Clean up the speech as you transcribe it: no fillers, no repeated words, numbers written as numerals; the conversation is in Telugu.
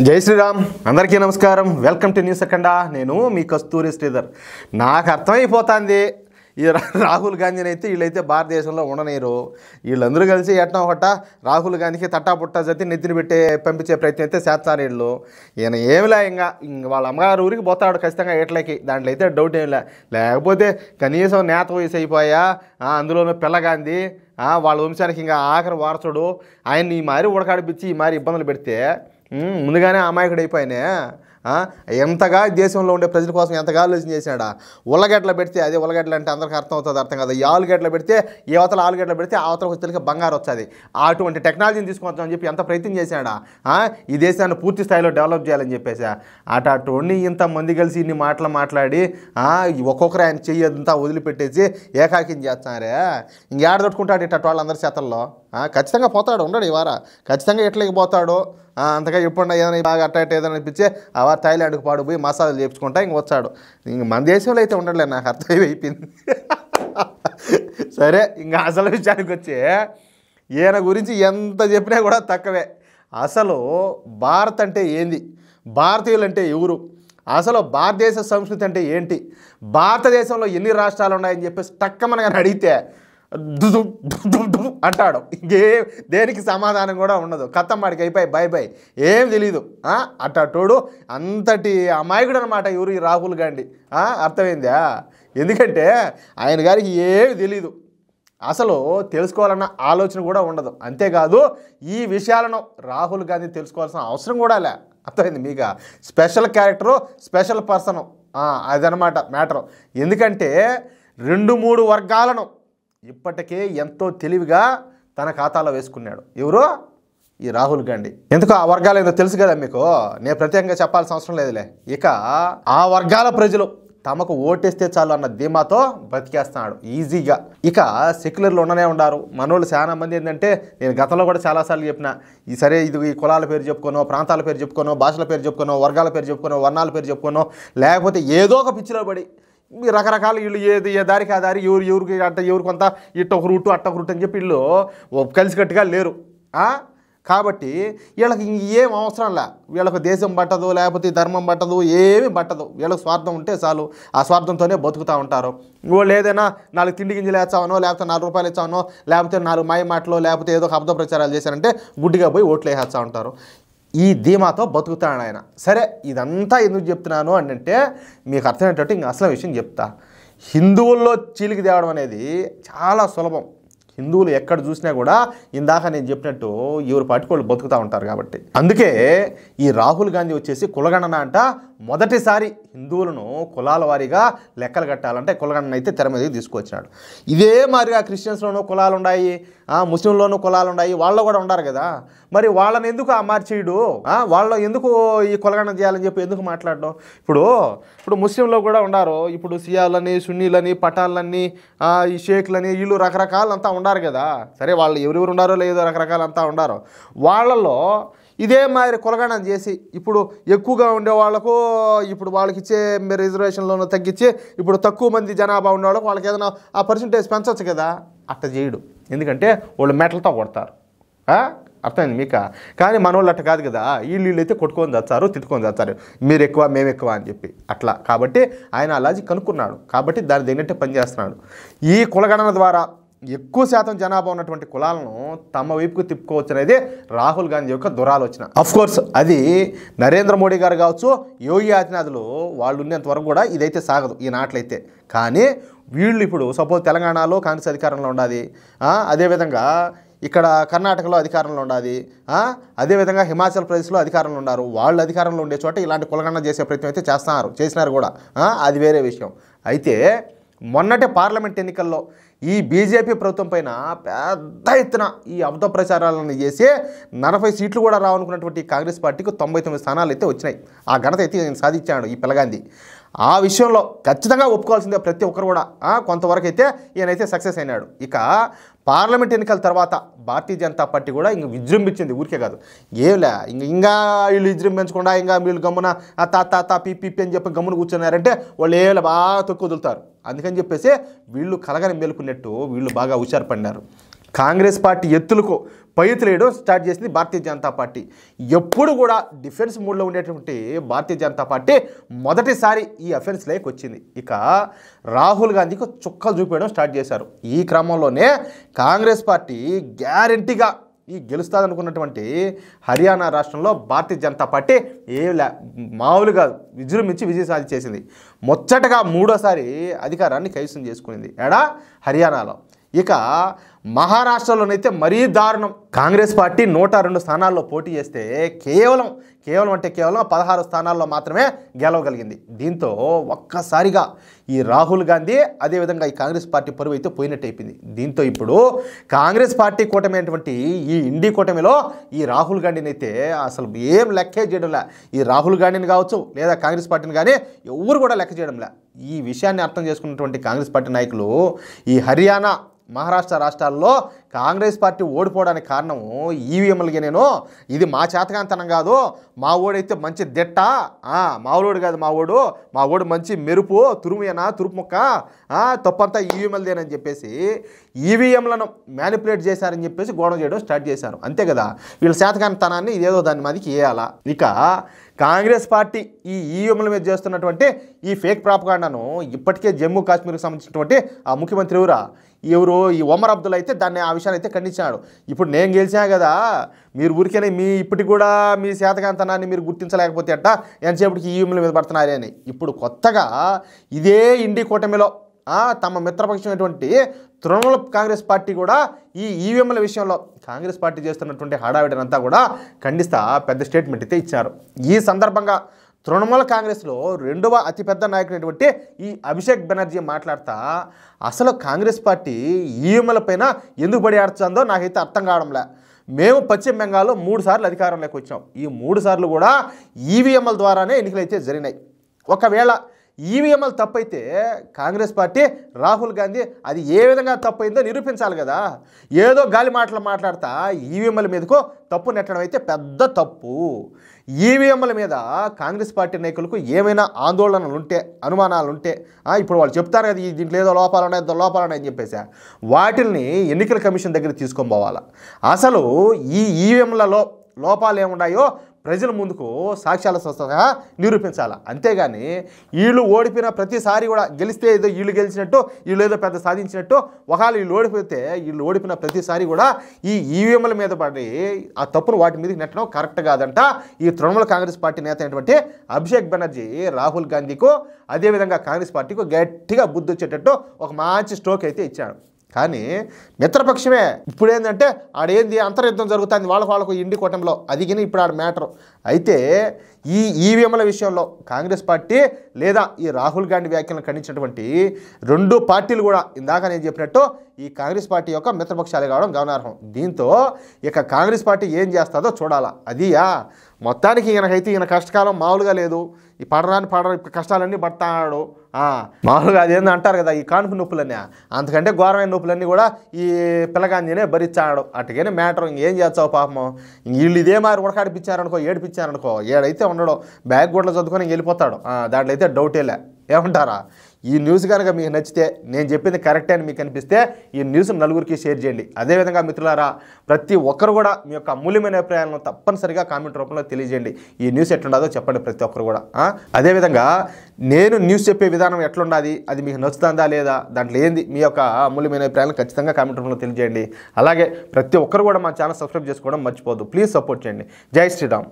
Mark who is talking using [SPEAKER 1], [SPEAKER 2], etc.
[SPEAKER 1] జై శ్రీరామ్ అందరికీ నమస్కారం. Welcome to news Akhanda. నేను మీ కస్తూరి శ్రీధర్. నాకు అర్థమైపోతుంది ఈ రాహుల్ గాంధీని అయితే వీళ్ళైతే భారతదేశంలో ఉండనేరు. వీళ్ళందరూ కలిసి ఎట్నా ఒకట రాహుల్ గాంధీకి తట్టాపుట్టా జతి నెత్తిని పెట్టి పంపించే ప్రయత్నం అయితే చేస్తారు వీళ్ళు. ఈయన ఏమిలే ఇంకా వాళ్ళ అమ్మగారు ఊరికి పోతాడు ఖచ్చితంగా ఏట్లకి, దాంట్లో అయితే డౌట్ ఏమిలే. లేకపోతే కనీసం నేత వయసు అయిపోయా, అందులోనూ పిల్లగాంధీ వాళ్ళ వంశానికి ఇంకా ఆఖరి వారసుడు, ఆయన్ని ఈ మారి ఉడకాడిపించి ఈ మారి ఇబ్బందులు పెడితే ముందుగానే అమాయకుడు అయిపోయినా ఎంతగా దేశంలో ఉండే ప్రజల కోసం ఎంతగా ఆలోచన చేశాడా. ఉల్లగడ్డలు పెడితే అదే ఉల్లగడ్డలు అంటే అందరికీ అర్థం కదా. ఈ ఆలుగడ్డలు పెడితే ఏ అవతల ఆలుగడ్డలు పెడితే అవతల వచ్చేసరికి బంగారు వచ్చేది. అటువంటి టెక్నాలజీని తీసుకొచ్చామని చెప్పి ఎంత ప్రయత్నం చేశాడా. ఈ దేశాన్ని పూర్తి స్థాయిలో డెవలప్ చేయాలని చెప్పేసి అటువంటి ఇంతమంది కలిసి ఇన్ని మాట్లాడి ఒక్కొక్కరు ఆయన చెయ్యంతా వదిలిపెట్టేసి ఏకాకిం చేస్తున్నారే. ఇంకేడ తట్టుకుంటాడు ఇట్ట వాళ్ళందరి చేతల్లో. ఖచ్చితంగా పోతాడు, ఉండడు ఈ వార ఖచ్చితంగా ఎట్లకి పోతాడు. అంతగా ఎప్పుడన్నా ఏదైనా బాగా అట్ట ఏదైనా అనిపించే ఆ వారు థాయిలాండ్కి పాడిపోయి మసాలాలు చేయించుకుంటా ఇంక వచ్చాడు. ఇంక మన దేశంలో అయితే ఉండట్లేదు, నాకు అర్థమైపోయింది. సరే, ఇంకా అసలు విషయానికి వచ్చి ఈయన గురించి ఎంత చెప్పినా కూడా తక్కువే. అసలు భారత్ అంటే ఏంది, భారతీయులు అంటే ఎవరు, అసలు భారతదేశ సంస్కృతి అంటే ఏంటి, భారతదేశంలో ఎన్ని రాష్ట్రాలు ఉన్నాయని చెప్పేసి టక్కమని కానీ అడిగితే అంటాడు. దేనికి సమాధానం కూడా ఉండదు. కత్తమ్మాడికి అయిపోయి బై బై, ఏం తెలీదు. అట్టోడు అంతటి అమాయకుడు అనమాట ఎవరు ఈ రాహుల్ గాంధీ. అర్థమైందా? ఎందుకంటే ఆయన గారికి ఏమి తెలీదు, అసలు తెలుసుకోవాలన్న ఆలోచన కూడా ఉండదు. అంతేకాదు ఈ విషయాలను రాహుల్ గాంధీ తెలుసుకోవాల్సిన అవసరం కూడా లే. అర్థమైంది మీకు? స్పెషల్ క్యారెక్టరు, స్పెషల్ పర్సను, అదనమాట మ్యాటరు. ఎందుకంటే 2-3 వర్గాలను ఇప్పటికే ఎంతో తెలివిగా తన ఖాతాలో వేసుకున్నాడు. ఎవరో ఈ రాహుల్ గాంధీ. ఎందుకు ఆ వర్గాలు ఏదో తెలుసు కదా మీకు, నేను ప్రత్యేకంగా చెప్పాల్సిన అవసరం లేదులే. ఇక ఆ వర్గాల ప్రజలు తమకు ఓటేస్తే చాలు అన్న ధీమాతో బతికేస్తున్నాడు ఈజీగా. ఇక సెక్యులర్లు ఉండనే ఉండారు మనోళ్ళు చాలా మంది. ఏంటంటే నేను గతంలో కూడా చాలాసార్లు చెప్పిన, ఈ సరే ఇది ఈ కులాల పేరు చెప్పుకోనో, ప్రాంతాల పేరు చెప్పుకోనో, భాషల పేరు చెప్పుకోనో, వర్గాల పేరు చెప్పుకోనో, వర్ణాల పేరు చెప్పుకోనో, లేకపోతే ఏదో ఒక పిచ్చిలో పడి రకరకాల వీళ్ళు ఏ దారికి ఆ దారి ఎవరికి అట్ట ఎవరు కొంత ఇట్ట ఒక రూటు అట్ట ఒక రూట్ అని చెప్పి వీళ్ళు కలిసికట్టుగా లేరు. కాబట్టి వీళ్ళకి ఏం అవసరంలా, వీళ్ళకు దేశం పట్టదు, లేకపోతే ధర్మం పట్టదు, ఏమీ పట్టదు. వీళ్ళకి స్వార్థం ఉంటే చాలు, ఆ స్వార్థంతోనే బతుకుతూ ఉంటారు. వాళ్ళు ఏదైనా 4 తిండి గింజలు వేస్తామనో, లేకపోతే 4 రూపాయలు ఇచ్చామనో, లేకపోతే 4 మాయ మాటలో, లేకపోతే ఏదో ఒక అబద్ధ ప్రచారాలు చేశారంటే గుడ్డిగా పోయి ఓట్లు వేసేస్తూ ఉంటారు. ఈ ధీమాతో బతుకుతాడు ఆయన. సరే, ఇదంతా ఎందుకు చెప్తున్నాను అంటే మీకు అర్థమయ్యేటట్టు ఇంక అసలు విషయం చెప్తా. హిందువుల్లో చీలికి తేవడం అనేది చాలా సులభం. హిందువులు ఎక్కడ చూసినా కూడా ఇందాక నేను చెప్పినట్టు ఎవరు పట్టుకోళ్ళు బతుకుతూ ఉంటారు. కాబట్టి అందుకే ఈ రాహుల్ గాంధీ వచ్చేసి కులగణన అంట మొదటిసారి హిందువులను కులాల వారీగా లెక్కలు కట్టాలంటే కులగణన అయితే తెర మీదకి తీసుకొచ్చినాడు. ఇదే మాదిరిగా క్రిస్టియన్స్లోనూ కులాలు ఉన్నాయి, ముస్లింలోనూ కులాలు ఉన్నాయి, వాళ్ళు కూడా ఉన్నారు కదా. మరి వాళ్ళని ఎందుకు మార్చేయడు, వాళ్ళు ఎందుకు ఈ కులగణన చేయాలని చెప్పి ఎందుకు మాట్లాడడం? ఇప్పుడు ముస్లింలో కూడా ఉన్నారు. ఇప్పుడు సియాలని, సున్నీలని, పఠాన్లని, ఈ షేక్లని, వీళ్ళు రకరకాలంతా ఉన్నారు కదా. సరే, వాళ్ళు ఎవరెవరు ఉన్నారో లేదో రకరకాలంతా ఉన్నారు. వాళ్ళలో ఇదే మాదిరి కులగణన చేసి ఇప్పుడు ఎక్కువగా ఉండే వాళ్ళకు ఇప్పుడు వాళ్ళకి ఇచ్చే రిజర్వేషన్లను తగ్గించి ఇప్పుడు తక్కువ మంది జనాభా ఉండే వాళ్ళకి వాళ్ళకి ఏదైనా ఆ పర్సంటేజ్ పెంచవచ్చు కదా. అట్ట చేయడు, ఎందుకంటే వాళ్ళు మెటలతో కొడతారు. అర్థమైంది మీకు? కానీ మనోళ్ళు అట్ట కాదు కదా. వీళ్ళు అయితే కొట్టుకొని తెచ్చారు, తిట్టుకొని తెచ్చారు, మీరు ఎక్కువ మేము ఎక్కువ అని చెప్పి అట్లా. కాబట్టి ఆయన ఆ లాజిక్ కనుక్కున్నాడు, కాబట్టి దాన్ని తగినట్టే పనిచేస్తున్నాడు. ఈ కులగణన ద్వారా ఎక్కువ శాతం జనాభా ఉన్నటువంటి కులాలను తమ వైపుకు తిప్పుకోవచ్చు అనేది రాహుల్ గాంధీ యొక్క దురాలోచన. అఫ్కోర్స్ అది నరేంద్ర మోడీ గారు కావచ్చు, యోగి ఆదిత్యనాథ్లు వాళ్ళు ఉన్నంత వరకు కూడా ఇదైతే సాగదు ఈ నాట్లయితే. కానీ వీళ్ళు ఇప్పుడు సపోజ్ తెలంగాణలో కాంగ్రెస్ అధికారంలో ఉండాలి, అదేవిధంగా ఇక్కడ కర్ణాటకలో అధికారంలో ఉండాలి, అదేవిధంగా హిమాచల్ ప్రదేశ్లో అధికారంలో ఉన్నారు. వాళ్ళు అధికారంలో ఉండే చోట ఇలాంటి కులగణన చేసే ప్రయత్నం అయితే చేసినారు కూడా, అది వేరే విషయం. అయితే మొన్నటి పార్లమెంట్ ఎన్నికల్లో ఈ బీజేపీ ప్రభుత్వం పైన పెద్ద ఎత్తున ఈ అబద్ధ ప్రచారాలను చేసి 40 సీట్లు కూడా రావనుకున్నటువంటి కాంగ్రెస్ పార్టీకి 99 స్థానాలు అయితే వచ్చినాయి. ఆ ఘనత అయితే నేను సాధించాడు ఈ పిల్లగాంధీ. ఆ విషయంలో ఖచ్చితంగా ఒప్పుకోవాల్సిందే ప్రతి ఒక్కరు కూడా. కొంతవరకు అయితే ఈయనైతే సక్సెస్ అయినాడు. ఇక పార్లమెంట్ ఎన్నికల తర్వాత భారతీయ జనతా పార్టీ కూడా ఇంక విజృంభించింది, ఊరికే కాదు. ఏమిలే ఇంకా వీళ్ళు విజృంభించకుండా ఇంకా వీళ్ళు గమ్మున తా పీ అని చెప్పి గమ్మున కూర్చున్నారంటే వాళ్ళు ఏమైనా బాగా తొక్కు వదులుతారు. అందుకని చెప్పేసి వీళ్ళు కలగని మేలుకున్నట్టు వీళ్ళు బాగా హుషారు పడినారు. కాంగ్రెస్ పార్టీ ఎత్తులకు పైతులేయడం స్టార్ట్ చేసింది భారతీయ జనతా పార్టీ. ఎప్పుడు కూడా డిఫెన్స్ మూడ్లో ఉండేటువంటి భారతీయ జనతా పార్టీ మొదటిసారి ఈ అఫెన్స్లోకి వచ్చింది. ఇక రాహుల్ గాంధీకి చుక్కలు చూపించడం స్టార్ట్ చేశారు. ఈ క్రమంలోనే కాంగ్రెస్ పార్టీ గ్యారెంటీగా ఈ గెలుస్తాదనుకున్నటువంటి హర్యానా రాష్ట్రంలో భారతీయ జనతా పార్టీ మామూలు కాదు, విజృంభించి విజయం సాధించేసింది. ముచ్చటగా మూడోసారి అధికారాన్ని కైవసం చేసుకునింది. హర్యానాలో. ఇక మహారాష్ట్రలోనైతే మరీ దారుణం. కాంగ్రెస్ పార్టీ 102 స్థానాల్లో పోటీ చేస్తే కేవలం 16 స్థానాల్లో మాత్రమే గెలవగలిగింది. దీంతో ఒక్కసారిగా ఈ రాహుల్ గాంధీ అదేవిధంగా ఈ కాంగ్రెస్ పార్టీ పరువు అయితే పోయినట్టు అయిపోయింది. దీంతో ఇప్పుడు కాంగ్రెస్ పార్టీ కూటమి అయినటువంటి ఈ ఇండి కూటమిలో ఈ రాహుల్ గాంధీని అయితే అసలు ఏం లెక్కే చేయడంలే. ఈ రాహుల్ గాంధీని కావచ్చు లేదా కాంగ్రెస్ పార్టీని కానీ ఎవరు కూడా లెక్క చేయడంలే. ఈ విషయాన్ని అర్థం చేసుకున్నటువంటి కాంగ్రెస్ పార్టీ నాయకులు ఈ హర్యానా మహారాష్ట్ర రాష్ట్రాల్లో కాంగ్రెస్ పార్టీ ఓడిపోవడానికి కారణం ఈవీఎంలకి నేను ఇది మా చేతకాంతనం కాదు, మా ఓడైతే మంచి దిట్ట, మావుడు కాదు మా ఓడు మంచి మెరుపు తురుపు ముక్క, తప్పంతా ఈవీఎంలదేనని చెప్పేసి ఈవీఎంలను మ్యానిపులేట్ చేశారని చెప్పేసి గోడం చేయడం స్టార్ట్ చేశారు. అంతే కదా, వీళ్ళ చేతకాంతనాన్ని ఇదేదో దాని మీదకి వేయాలా. ఇక కాంగ్రెస్ పార్టీ ఈ ఈవీఎంల మీద చేస్తున్నటువంటి ఈ ఫేక్ ప్రాపగాండాను ఇప్పటికే జమ్మూ కాశ్మీర్కి సంబంధించినటువంటి ఆ ముఖ్యమంత్రి ఎవరు ఈ ఒమర్ అబ్దుల్ అయితే దాన్ని ఆ విషయాన్ని అయితే ఖండించాడు. ఇప్పుడు నేను గెలిచా కదా, మీరు ఊరికేనే ఇప్పటికి కూడా మీ శాతకాంతనాన్ని మీరు గుర్తించలేకపోతే అట్ట ఎంతసేపటికి ఈవీఎంల మీద పడుతున్నారే అని. ఇప్పుడు కొత్తగా ఇదే ఇండి కూటమిలో తమ మిత్రపక్షమైనటువంటి తృణమూల కాంగ్రెస్ పార్టీ కూడా ఈ ఈవీఎంల విషయంలో కాంగ్రెస్ పార్టీ చేస్తున్నటువంటి హడావిడినంతా కూడా ఖండిస్తా పెద్ద స్టేట్మెంట్ అయితే ఇచ్చారు. ఈ సందర్భంగా తృణమూల కాంగ్రెస్లో రెండవ అతిపెద్ద నాయకుడైనటువంటి ఈ అభిషేక్ బెనర్జీ మాట్లాడుతా అసలు కాంగ్రెస్ పార్టీ ఈవీఎంల పైన ఎందుకు బడి ఆడుతుందో నాకైతే అర్థం కావడంలే. మేము పశ్చిమ బెంగాల్లో 3 సార్లు అధికారంలోకి వచ్చాం. ఈ 3 సార్లు కూడా ఈవీఎంల ద్వారానే ఎన్నికలు అయితే జరిగినాయి. ఒకవేళ ఈవీఎంలు తప్పైతే కాంగ్రెస్ పార్టీ రాహుల్ గాంధీ అది ఏ విధంగా తప్పైందో నిరూపించాలి కదా. ఏదో గాలి మాటలు మాట్లాడతా ఈవీఎంల మీదకు తప్పు నెట్టడం అయితే పెద్ద తప్పు. ఈవీఎంల మీద కాంగ్రెస్ పార్టీ నాయకులకు ఏమైనా ఆందోళనలు ఉంటే అనుమానాలు ఉంటే ఇప్పుడు వాళ్ళు చెప్తారు కదా దీంట్లో ఏదో లోపాలున్నాయని చెప్పేసి వాటిల్ని ఎన్నికల కమిషన్ దగ్గర తీసుకొని పోవాలి. అసలు ఈ ఈవీఎంలలో లోపాలు ఏమున్నాయో ప్రజల ముందుకు సాక్ష్యాలతో సహా నిరూపించాలి. అంతేగాని వీళ్ళు ఓడిపోయిన ప్రతిసారి కూడా గెలిస్తే ఏదో వీళ్ళు గెలిచినట్టు వీళ్ళు ఏదో పెద్ద సాధించినట్టు ఒకవేళ వీళ్ళు ఓడిపోతే వీళ్ళు ఓడిపోయిన ప్రతిసారి కూడా ఈ ఈవీఎంల మీద పడి ఆ తప్పును వాటి మీదకి నెట్టడం కరెక్ట్ కాదంట. ఈ తృణమూల కాంగ్రెస్ పార్టీ నేత అయినటువంటి అభిషేక్ బెనర్జీ రాహుల్ గాంధీకు అదేవిధంగా కాంగ్రెస్ పార్టీకు గట్టిగా బుద్ధి వచ్చేటట్టు ఒక మంచి స్ట్రోక్ అయితే ఇచ్చాడు. కానీ మిత్రపక్షమే ఇప్పుడు ఏంటంటే ఆడేంది అంతర్యుద్ధం జరుగుతుంది వాళ్ళకు ఇండి కూటమిలో, అది కానీ ఇప్పుడు ఆడ మ్యాటర్. అయితే ఈ ఈవీఎంల విషయంలో కాంగ్రెస్ పార్టీ లేదా ఈ రాహుల్ గాంధీ వ్యాఖ్యలను ఖండించినటువంటి 2 పార్టీలు కూడా ఇందాక నేను చెప్పినట్టు ఈ కాంగ్రెస్ పార్టీ యొక్క మిత్రపక్షాలు కావడం గమనార్హం. దీంతో ఇక కాంగ్రెస్ పార్టీ ఏం చేస్తుందో చూడాలా. అదియా మొత్తానికి ఈయన కష్టకాలం మామూలుగా లేదు. ఈ పడరాని కష్టాలన్నీ పడతాడు. మామూలుగా అదేందో అంటారు కదా ఈ కానుపు నొప్పులన్నీ, అంతకంటే ఘోరమైన నొప్పులన్నీ కూడా ఈ పిల్లగాంధీనే భరించాడు. అటుగానే మ్యాటర్ ఇంకేం చేస్తావు పాపం. వీళ్ళు ఇదే మారి ఉడకాడిపించారనుకో ఏడిపించారనుకో ఏడైతే ఉండడు బ్యాగ్ గోడలు చదువుకొని వెళ్ళిపోతాడు. దాంట్లో అయితే డౌటేలే. ఏమంటారా? ఈ న్యూస్ కనుక మీకు నచ్చితే నేను చెప్పింది కరెక్టే అని మీకు అనిపిస్తే ఈ న్యూస్ నలుగురికి షేర్ చేయండి. అదేవిధంగా మిత్రులారా ప్రతి ఒక్కరు కూడా మీ యొక్క అమూల్యమైన అభిప్రాయాలను తప్పనిసరిగా కామెంట్ రూపంలో తెలియజేయండి. ఈ న్యూస్ ఎట్లుండదో చెప్పండి ప్రతి ఒక్కరు కూడా. అదేవిధంగా నేను న్యూస్ చెప్పే విధానం ఎట్లుండాది అది మీకు నచ్చుతుందా లేదా దాంట్లో ఏంది మీ యొక్క అమూల్యమైన అభిప్రాయాలను ఖచ్చితంగా కామెంట్ రూపంలో తెలియజేయండి. అలాగే ప్రతి ఒక్కరు కూడా మా ఛానల్ సబ్స్క్రైబ్ చేసుకోవడం మర్చిపోవద్దు. ప్లీజ్ సపోర్ట్ చేయండి. జై శ్రీరామ్.